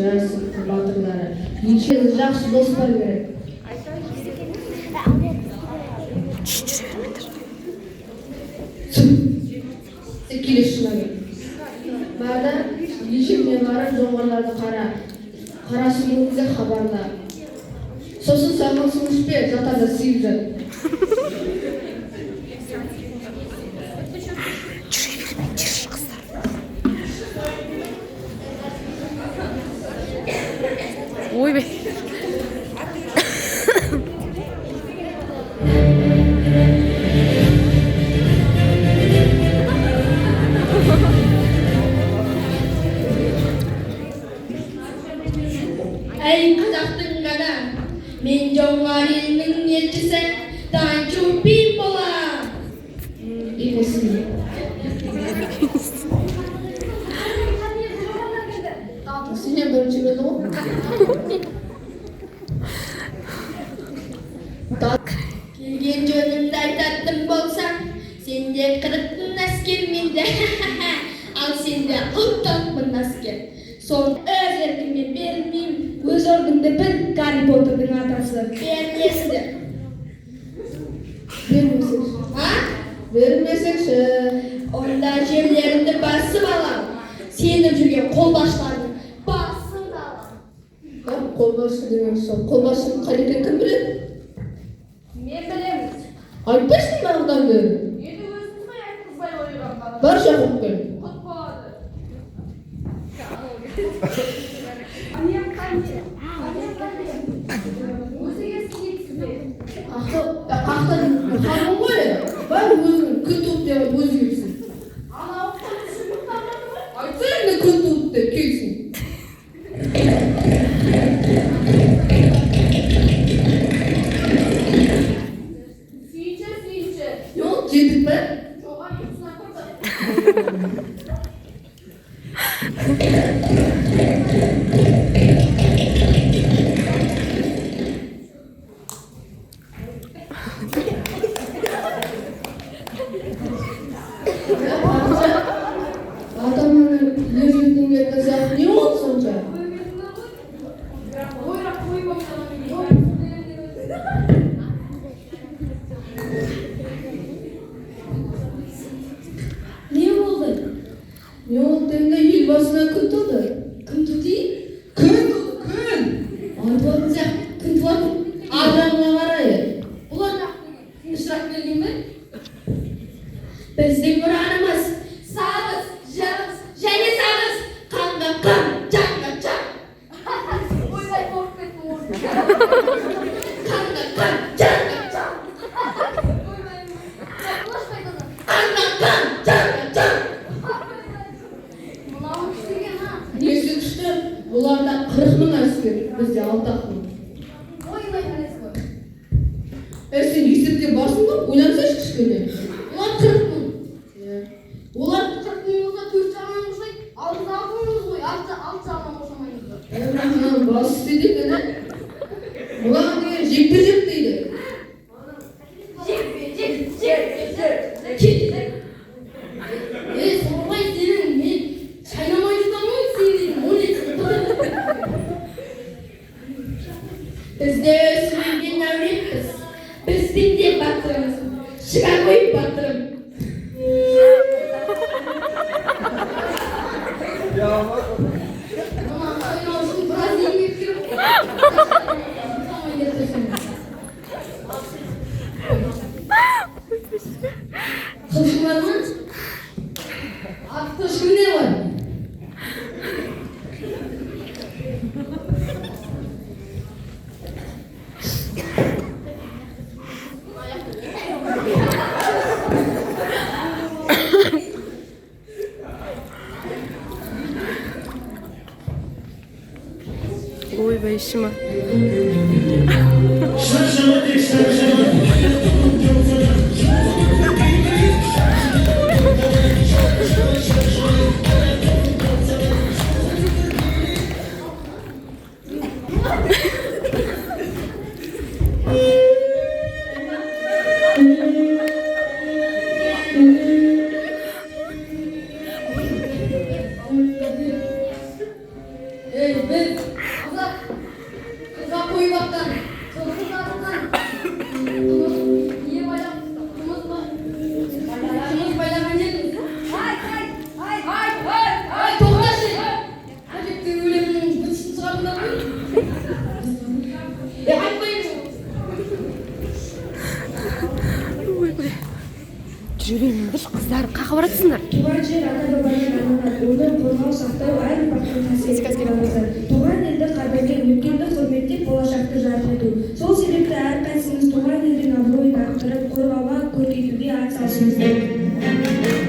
жарасып батырлары. Ешкілі жақсы достар керек. Келесі шына кел. Барда ешімне барып жоңғарларды қарасын өңізе хабарда. Сосын сағылсын үшпе, жатарда сүйіп жат. Ой be. Ey қазақтың ғана, мен жоңғар елінің елшісі, танчу би болам. Сенен бірінші келді ғой? Келген жөнімді айтатын болсаң, сенде 40 әскер менде, ал сенде 40 әскер. Соны өз еркіме бермеймін, өз орныңды біл, Гарри Поттердің атасы. Бермесіңдер. Бермесеңші. Онда жерлеріңді басып алам. Сеніп жүрген қолбасшылардың басын да алам. Қолбасшы деген сол. Қолбасшының қай екенін кім біледі? Мен білемін. Айтпайсың мағыдан бері. Енді өзіңіз ғой айтқызбай ойырам. Бар шақырып кел. Құт болады. Қақтан қамын ғой, бар өзің күн туып деп өзі келсін. Айтса енді күн туып деп келсін. Сүйінші. Yok, жетіп бе? Жоға ұйқысына тұрды. Адамның ержетінің еркі сияқты не болды сонша? Не болды? Не oldu dегенде ел басына күн туды. Күн туды? Күн туды, күн! Айтып сияқты күн туады. Адамға қарай. Бұлар тыныштырақ келген бе? Біздің ұранымыз сағыз, жағыз және сағыз. Қанға қан, жанға жан. Ойбай қорқып кеттім орын. Қанға қан, жанға жан. Ойбай, бұлаш қайтады. Қанға қан, жанға жан. Мынау күштеген ма? Несі күшті? Бұларда 40 мың әскер, бізде 6 мың. Ойбай қарайсыз ғой. Сен есепке барсың ба? Ойлансайшы кішкене. Олар 40 мың. Олар 40 мың болса 4 жағынан қосайық. 6 мыңыз ғой. 6 жағынан қосамаймыз ғой. Бас істеді екен, бұлаған деген жекпе-жек дейді. Солай сенің мен шайнамай жатамын ғой сенің бізде өсірілген әулетпіз. Біздің де батырымыз. Шыға қойып батырым. Мына ойнау үшін біраз еңбек керек. Қылшылар ма? Атты кімде бар? Ой be işime. Biz Туған жер ата-бабадан аманат, оны қорғау, сақтау әр ұрпақтың қасиетті парызы. Туған елді қадірлеп, өткенді құрметтеп, болашақты жарық ету. Сол себепті әрқайсымыз туған елдің абыройын арттырып, қорғауға, көркейтуге атсалысуымыз керек.